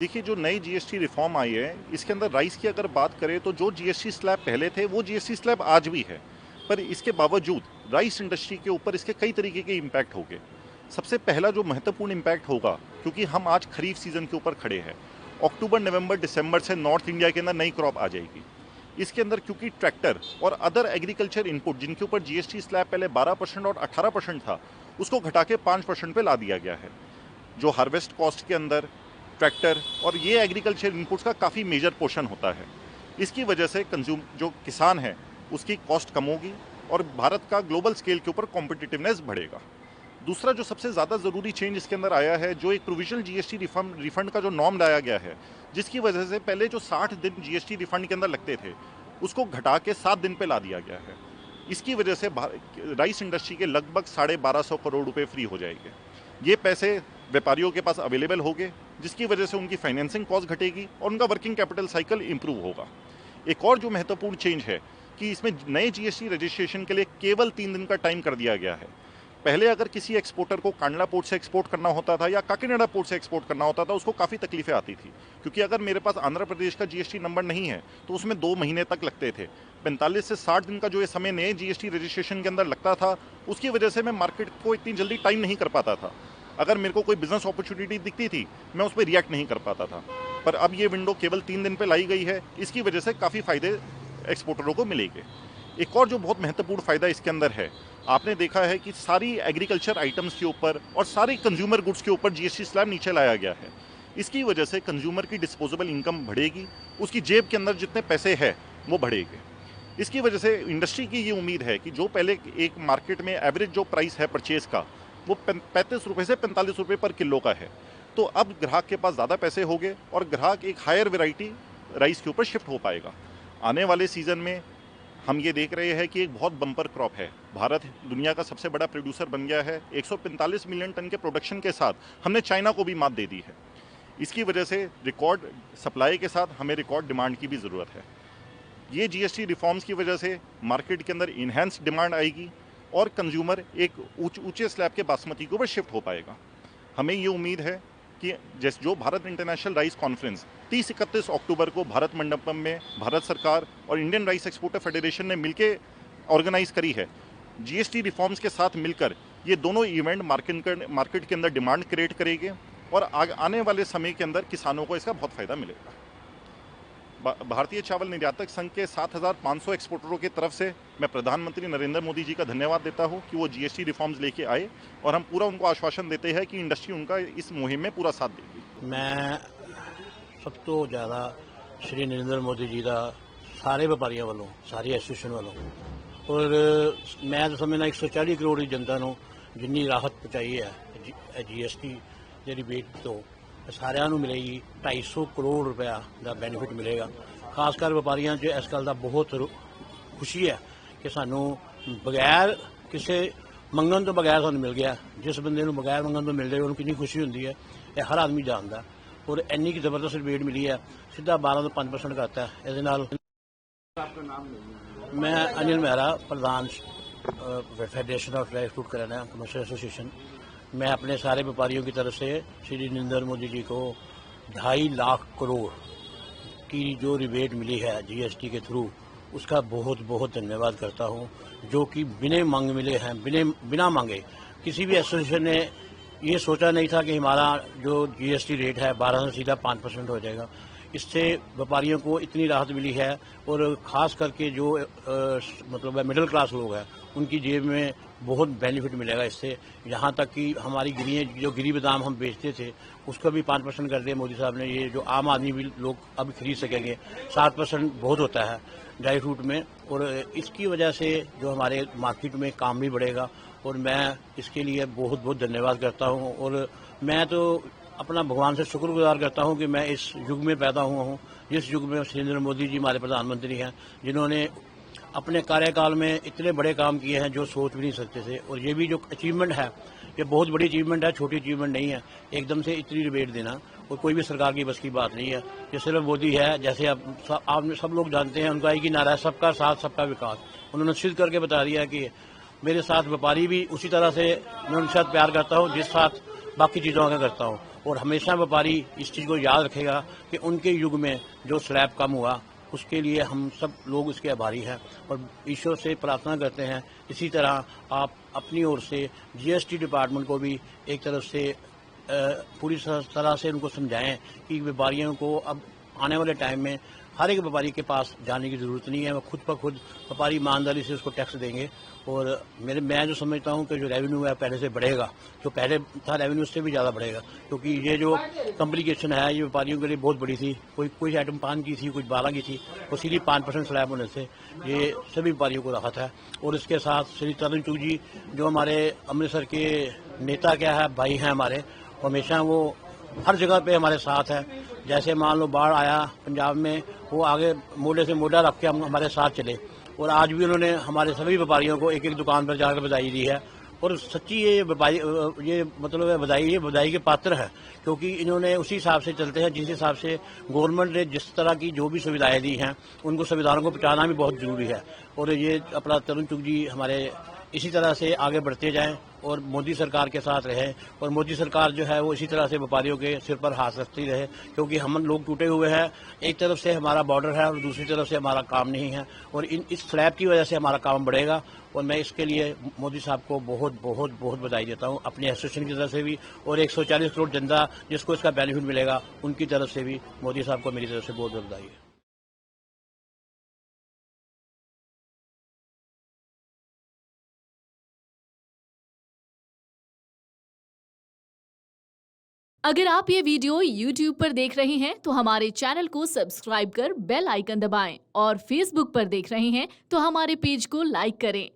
देखिए, जो नई जीएसटी रिफॉर्म आई है, इसके अंदर राइस की अगर बात करें तो जो जीएसटी स्लैब पहले थे वो जीएसटी स्लैब आज भी है। पर इसके बावजूद राइस इंडस्ट्री के ऊपर इसके कई तरीके के इम्पैक्ट होंगे। सबसे पहला जो महत्वपूर्ण इम्पैक्ट होगा, क्योंकि हम आज खरीफ सीजन के ऊपर खड़े हैं, अक्टूबर नवंबर दिसंबर से नॉर्थ इंडिया के अंदर नई क्रॉप आ जाएगी। इसके अंदर क्योंकि ट्रैक्टर और अदर एग्रीकल्चर इनपुट जिनके ऊपर जीएसटी स्लैब पहले 12% और 18% था, उसको घटा के 5% पे ला दिया गया है। जो हार्वेस्ट कॉस्ट के अंदर ट्रैक्टर और ये एग्रीकल्चर इनपुट्स का काफ़ी मेजर पोर्शन होता है। इसकी वजह से कंज्यूम जो किसान है उसकी कॉस्ट कम होगी और भारत का ग्लोबल स्केल के ऊपर कॉम्पिटिटिवनेस बढ़ेगा। दूसरा जो सबसे ज़्यादा ज़रूरी चेंज इसके अंदर आया है, जो एक प्रोविजनल जीएसटी रिफंड का जो नॉर्म लाया गया है, जिसकी वजह से पहले जो 60 दिन जीएसटी रिफंड के अंदर लगते थे उसको घटा के 7 दिन पे ला दिया गया है। इसकी वजह से राइस इंडस्ट्री के लगभग 1250 करोड़ रुपए फ्री हो जाएंगे। ये पैसे व्यापारियों के पास अवेलेबल होंगे, जिसकी वजह से उनकी फाइनेंसिंग कॉस्ट घटेगी और उनका वर्किंग कैपिटल साइकिल इंप्रूव होगा। एक और जो महत्वपूर्ण चेंज है कि इसमें नए जीएसटी रजिस्ट्रेशन के लिए केवल 3 दिन का टाइम कर दिया गया है। पहले अगर किसी एक्सपोर्टर को कांडला पोर्ट से एक्सपोर्ट करना होता था या काकीनाडा पोर्ट से एक्सपोर्ट करना होता था, उसको काफ़ी तकलीफें आती थी, क्योंकि अगर मेरे पास आंध्र प्रदेश का जीएसटी नंबर नहीं है तो उसमें 2 महीने तक लगते थे। 45 से 60 दिन का जो ये समय नए जीएसटी रजिस्ट्रेशन के अंदर लगता था, उसकी वजह से मैं मार्केट को इतनी जल्दी टाइम नहीं कर पाता था। अगर मेरे को कोई बिजनेस अपॉर्चुनिटी दिखती थी, मैं उस पर रिएक्ट नहीं कर पाता था। पर अब ये विंडो केवल 3 दिन पे लाई गई है। इसकी वजह से काफ़ी फायदे एक्सपोर्टरों को मिलेंगे। एक और जो बहुत महत्वपूर्ण फ़ायदा इसके अंदर है, आपने देखा है कि सारी एग्रीकल्चर आइटम्स के ऊपर और सारी कंज्यूमर गुड्स के ऊपर जीएसटी स्लैब नीचे लाया गया है। इसकी वजह से कंज्यूमर की डिस्पोजेबल इनकम बढ़ेगी, उसकी जेब के अंदर जितने पैसे हैं वो बढ़ेंगे। इसकी वजह से इंडस्ट्री की ये उम्मीद है कि जो पहले एक मार्केट में एवरेज जो प्राइस है परचेज का, वो 35 रुपये से 45 रुपये पर किलो का है, तो अब ग्राहक के पास ज़्यादा पैसे होंगे और ग्राहक एक हायर वैरायटी राइस के ऊपर शिफ्ट हो पाएगा। आने वाले सीज़न में हम ये देख रहे हैं कि एक बहुत बम्पर क्रॉप है। भारत दुनिया का सबसे बड़ा प्रोड्यूसर बन गया है। 145 मिलियन टन के प्रोडक्शन के साथ हमने चाइना को भी मात दे दी है। इसकी वजह से रिकॉर्ड सप्लाई के साथ हमें रिकॉर्ड डिमांड की भी ज़रूरत है। ये जीएसटी रिफॉर्म्स की वजह से मार्केट के अंदर इन्हेंस डिमांड आएगी और कंज्यूमर एक ऊंचे स्लैब के बासमती के ऊपर शिफ्ट हो पाएगा। हमें ये उम्मीद है कि जैसे जो भारत इंटरनेशनल राइस कॉन्फ्रेंस 30-31 अक्टूबर को भारत मंडपम में भारत सरकार और इंडियन राइस एक्सपोर्टर फेडरेशन ने मिलकर ऑर्गेनाइज करी है, जीएसटी रिफॉर्म्स के साथ मिलकर ये दोनों इवेंट मार्केट के अंदर डिमांड क्रिएट करेंगे और आने वाले समय के अंदर किसानों को इसका बहुत फ़ायदा मिलेगा। भारतीय चावल निर्यातक संघ के 7,500 एक्सपोर्टरों की तरफ से मैं प्रधानमंत्री नरेंद्र मोदी जी का धन्यवाद देता हूं कि वो जीएसटी रिफॉर्म्स लेके आए और हम पूरा उनको आश्वासन देते हैं कि इंडस्ट्री उनका इस मुहिम में पूरा साथ देगी। मैं सब तो ज़्यादा श्री नरेंद्र मोदी जी का सारे व्यापारियों वालों, सारी एसोसीएशन वालों और मैं तो समझना 140 करोड़ की जनता को जिन्नी राहत पहुँचाई है जीएसटी के रिबेट तो सारिਆਂ ਨੂੰ मिलेगी। 250 करोड़ रुपया का बेनीफिट मिलेगा। खासकर व्यापारियों च इस गल का बहुत खुशी है कि सानू बगैर किसी मंगन तो बगैर सानू मिल गया। जिस बंदे को बगैर मंगन तो मिल जाए उन्होंने कितनी खुशी होती है, ये हर आदमी जानता। और इन्नी की जबरदस्त रिबेट मिली है, सीधा 12 तो 5% करता है। मैं अनिल मेहरा, प्रधान फेडरेशन ऑफ ड्राई फ्रूट कराना कमर्शियल एसोसिएशन। मैं अपने सारे व्यापारियों की तरफ से श्री नरेंद्र मोदी जी को 2.5 लाख करोड़ की जो रिबेट मिली है जीएसटी के थ्रू, उसका बहुत बहुत धन्यवाद करता हूं, जो कि बिना मांग मिले हैं। बिना मांगे किसी भी एसोसिएशन ने ये सोचा नहीं था कि हमारा जो जीएसटी रेट है 12 से सीधा 5% हो जाएगा। इससे व्यापारियों को इतनी राहत मिली है और ख़ास करके जो मतलब मिडिल क्लास लोग हैं उनकी जेब में बहुत बेनिफिट मिलेगा इससे। यहाँ तक कि हमारी जो गिरी बादाम हम बेचते थे उसका भी 5% कर दिया मोदी साहब ने। ये जो आम आदमी भी लोग अब खरीद सकेंगे। 7% बहुत होता है ड्राई फ्रूट में और इसकी वजह से जो हमारे मार्केट में काम भी बढ़ेगा और मैं इसके लिए बहुत बहुत धन्यवाद करता हूँ। और मैं तो अपना भगवान से शुक्रगुजार करता हूँ कि मैं इस युग में पैदा हुआ हूँ, जिस युग में नरेंद्र मोदी जी हमारे प्रधानमंत्री हैं, जिन्होंने अपने कार्यकाल में इतने बड़े काम किए हैं जो सोच भी नहीं सकते थे। और ये भी जो अचीवमेंट है, ये बहुत बड़ी अचीवमेंट है, छोटी अचीवमेंट नहीं है। एकदम से इतनी रिबेट देना और कोई भी सरकार की बस की बात नहीं है। ये सिर्फ मोदी है, जैसे आप सब लोग जानते हैं, उनका एक ही नारा है, सबका साथ सबका विकास। उन्होंने सिद्ध करके बता दिया कि मेरे साथ व्यापारी भी उसी तरह से मैं उनके साथ प्यार करता हूँ जिस साथ बाकी चीज़ों का करता हूँ। और हमेशा व्यापारी इस चीज़ को याद रखेगा कि उनके युग में जो स्लैब कम हुआ उसके लिए हम सब लोग इसके आभारी हैं और ईश्वर से प्रार्थना करते हैं इसी तरह आप अपनी ओर से जीएसटी डिपार्टमेंट को भी एक तरफ से पूरी तरह से उनको समझाएं कि व्यापारियों को अब आने वाले टाइम में हर एक व्यापारी के पास जाने की ज़रूरत नहीं है, वो खुद ब खुद व्यापारी ईमानदारी से उसको टैक्स देंगे और मैं जो समझता हूँ कि जो रेवेन्यू है पहले से बढ़ेगा, जो पहले था रेवेन्यू उससे भी ज़्यादा बढ़ेगा क्योंकि ये जो कम्प्लिकेशन है ये व्यापारियों के लिए बहुत बड़ी थी। कोई आइटम 5 की थी, कुछ 12 की थी, वो सीधी 5% स्लैब होने से ये सभी व्यापारियों को राहत है। और इसके साथ श्री तरन चूग जी जो हमारे अमृतसर के नेता क्या है भाई हैं हमारे, हमेशा वो हर जगह पे हमारे साथ है। जैसे मान लो बाढ़ आया पंजाब में, वो आगे मोढे से मोढा रख के हम हमारे साथ चले और आज भी उन्होंने हमारे सभी व्यापारियों को एक एक दुकान पर जाकर बधाई दी है और सच्ची ये मतलब बधाई के पात्र है क्योंकि इन्होंने उसी हिसाब से चलते हैं जिस हिसाब से गवर्नमेंट ने जिस तरह की जो भी सुविधाएं दी हैं उनको संविधानों को पहुंचाना भी बहुत जरूरी है और ये अपना तरन चुग जी हमारे इसी तरह से आगे बढ़ते जाएं और मोदी सरकार के साथ रहे और मोदी सरकार जो है वो इसी तरह से व्यापारियों के सिर पर हाथ रखती रहे क्योंकि हम लोग टूटे हुए हैं। एक तरफ से हमारा बॉर्डर है और दूसरी तरफ से हमारा काम नहीं है और इस स्लैब की वजह से हमारा काम बढ़ेगा और मैं इसके लिए मोदी साहब को बहुत बहुत बहुत बधाई देता हूँ अपनी एसोसिएशन की तरफ से भी और 140 करोड़ जनता जिसको इसका बेनिफिट मिलेगा उनकी तरफ से भी मोदी साहब को मेरी तरफ से बहुत बहुत बधाई है। अगर आप ये वीडियो YouTube पर देख रहे हैं तो हमारे चैनल को सब्सक्राइब कर बेल आइकन दबाएं और Facebook पर देख रहे हैं तो हमारे पेज को लाइक करें।